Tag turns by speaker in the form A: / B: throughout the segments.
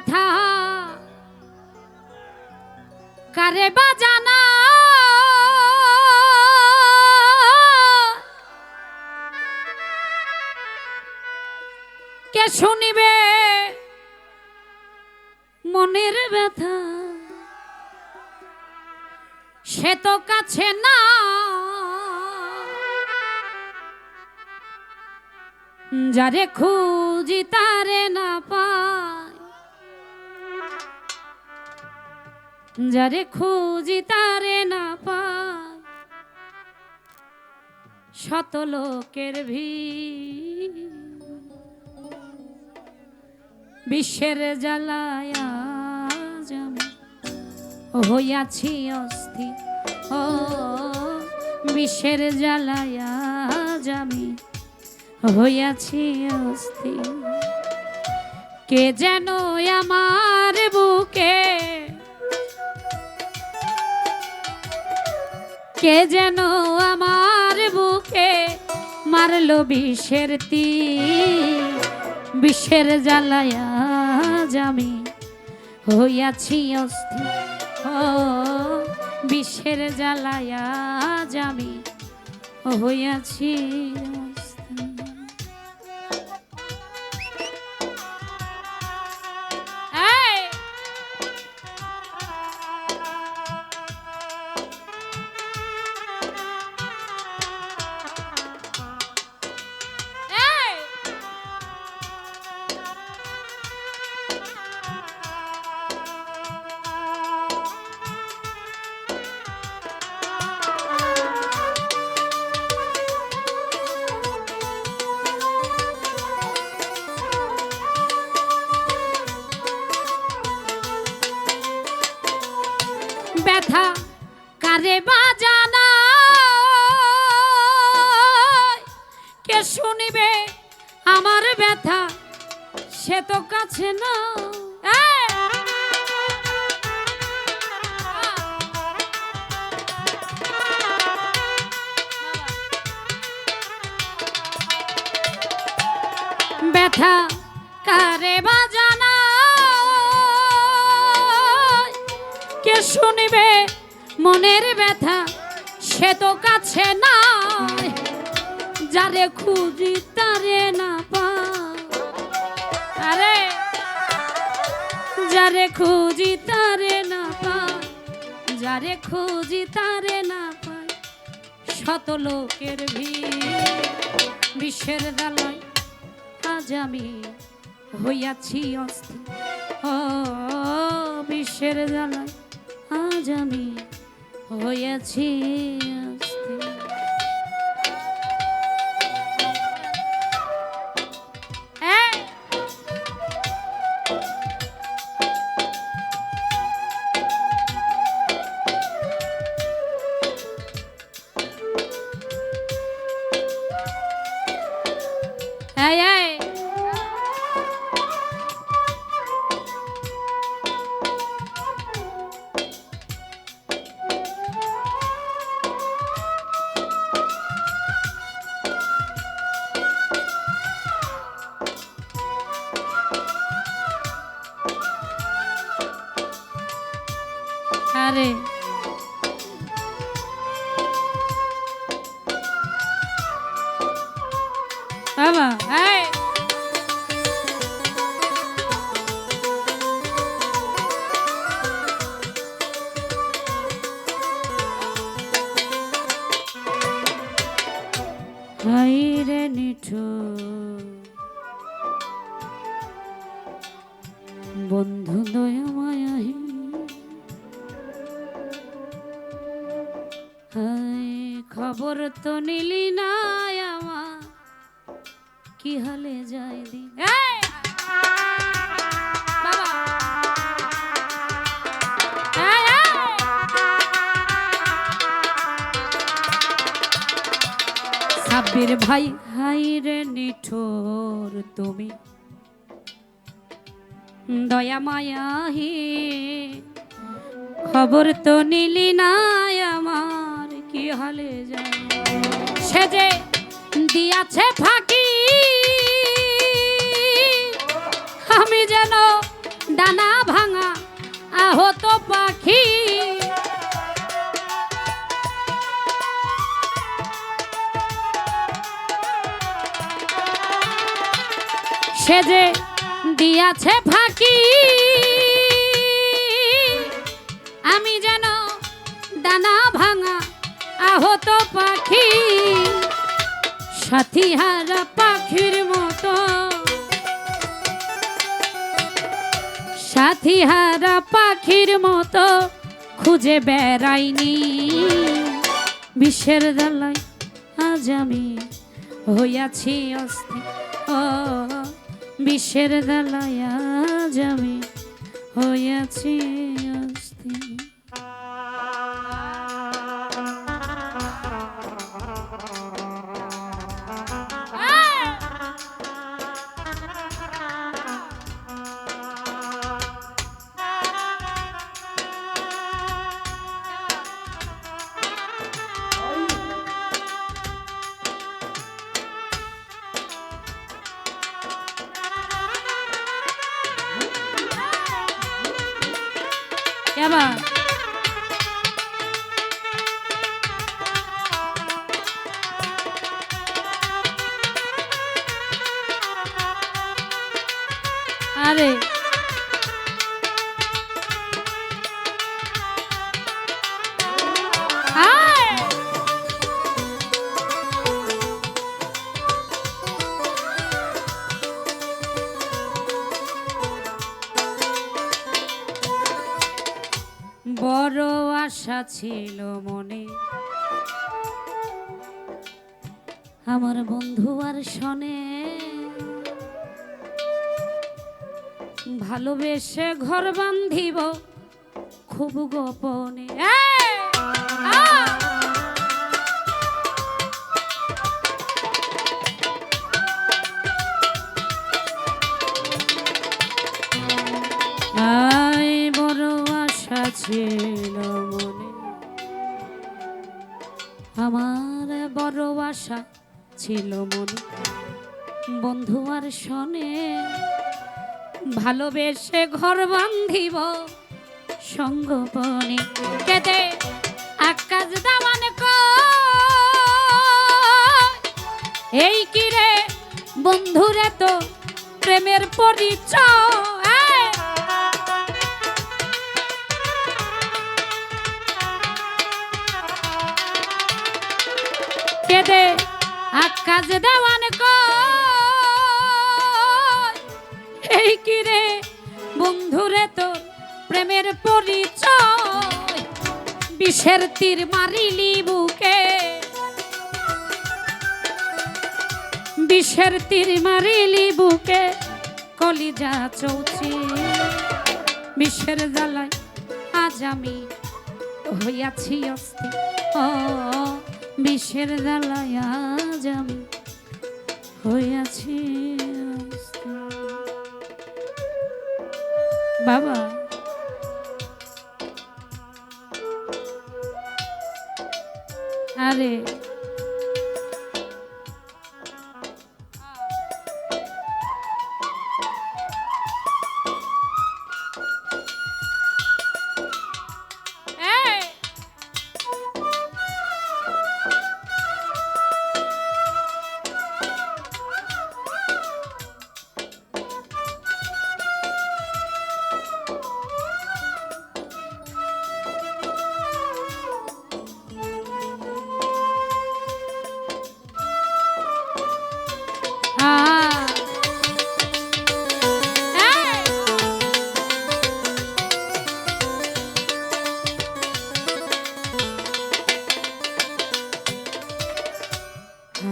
A: ব্যথা কারে বাজানা কে শুনিবে মনের ব্যথা সে তো কাছে না যারে খুঁজি তারে না পাই যারে খুঁজি তারে না পাই শত লোকের ভিড় বিশ্বের জ্বালায় আজ আমি হইয়াছি অস্থির ও বিশ্বের জ্বালায় আজ আমি হইয়াছি অস্থির কে যেন আমার বুকে কে যেন আমার বুকে মারলো বিষের তীর বিষের জ্বালায় আজ আমি হইয়াছি অস্থির ও বিষের জ্বালায় আজ আমি হইয়াছি ব্যথা কারে বাজানা কে শুনিবে আমার ব্যথা সে তো কাছে না ব্যথা কারে বাজানা কে শুনিবে মনের ব্যথা সে তো কাছে নাই যারে খুঁজি তারে না পাই আরে যারে খুঁজি তারে না পাই যারে খুঁজি তারে না পাই শত লোকের ভিড় বিশ্বের জ্বালায় আজ আমি হইয়াছি অস্থির ও বিশ্বের জ্বালায় আজ আমি হইয়াছি অস্থির আরে বাবা এই হাই রে নিঠুর বন্ধু দয়া মায়াহীন খবর তো নিলি না আমার কি হালে যায় দিন সাব্বির ভাই হাই রে নিঠুর তুমি দয়া মায়াহি খবর তো নিলি না আমার কি হালে যায় সে যে দিয়াছে ফাঁকি আমি যেন ডানা ভাঙা আহত পাখি, সে যে দিয়াছে ফাঁকি, আমি যেন ডানা ভাঙা আহত পাখি, সাথী হারা পাখির মতো, সাথী হারা পাখির মতো খুঁজে বেড়াইনি। বিষের জ্বালায় আজ আমি হইয়াছি অস্থির, ও বিষের জ্বালায় আজ আমি হইয়াছি অস্থির। এবার আরে বড় আশা ছিল মনে, আমার বন্ধু আর শোনে, ভালোবেসে ঘর বান্ধিব খুব গোপনে। বড় আশা ছিল মনে, আমার বড় আশা ছিল মনে, বন্ধু আর শোনে, ভালোবেসে ঘর বান্ধিব সঙ্গোপনে। কেদে আকাশ দামান এই কিরে বন্ধুরে তো প্রেমের পরিচয়, কেদে আকাশ দেওয়ান এই কিরে বন্ধুরে তোর প্রেমের পরিচয়, বিষের তীর মারিলি বুকে, বিষের তীর মারিলি বুকে, কলিজা চৌচি, বিষের জ্বালায় আজ আমি হইয়াছি অস্থির, ও বিষের জ্বালায় আজ আমি হইয়াছি অস্থির। বাবা আরে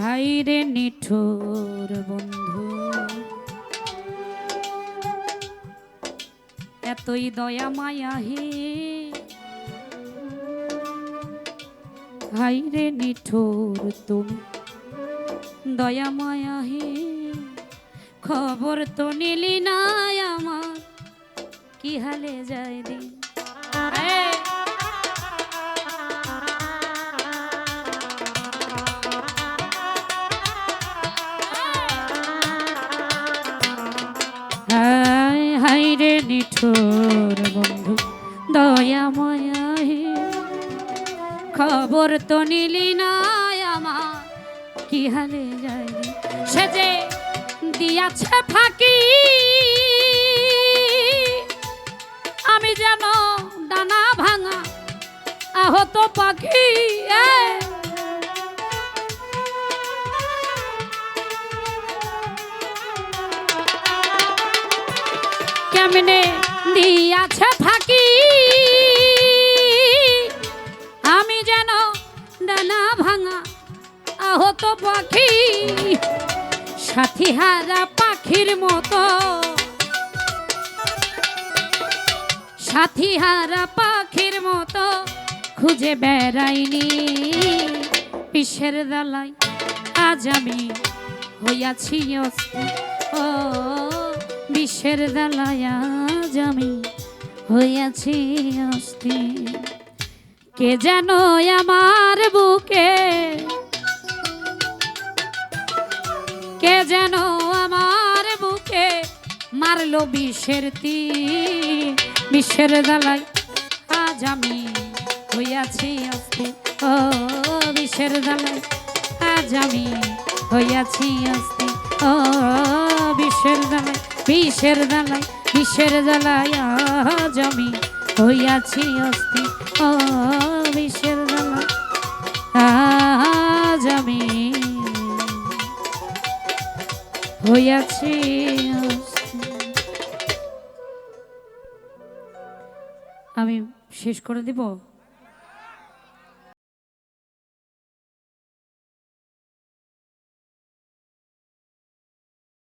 A: হাইরে নিঠুর বন্ধু, এতই দয়া মায়া হে, হাইরে নিঠুর তুমি দয়া মায়া হে, খবর তো নিলি না আমার কি হালে যায় দিন। হাইরে নিঠুর বন্ধু দয়াময়া হে, খবর তো নিলি না আমার কি হালে যায় রে। সে যে দিয়াছে ফাঁকি আমি যেন ডানা ভাঙা আহত পাখি। কেমনে দিয়াছে ফাঁকি আমি যেন ডানা ভাঙা আহত পাখি। সাথী হারা পাখির মতো, সাথী হারা পাখির মতো খুঁজে বেড়াইনি বিষের দালাই আজ আমি হইয়াছি অস্থির। ও বিষের দালাই আজ আমি হইয়াছি অস্থির। কে যেন আমার বুকে, কে যেন আমার বুকে মারলো বিষের তীর। বিষের দালাই আজ আমি হইয়াছি অস্থির। ও বিষের দালাই আজ আমি হইয়াছি অস্থির। ও বিষের দালাই, বিষের দালাই, বিষের দালাই আজ আমি হইয়াছি অস্থির। ও বিষের দালাই আজ আমি হইয়াছি অস্থির। আমি শেষ করে দিব।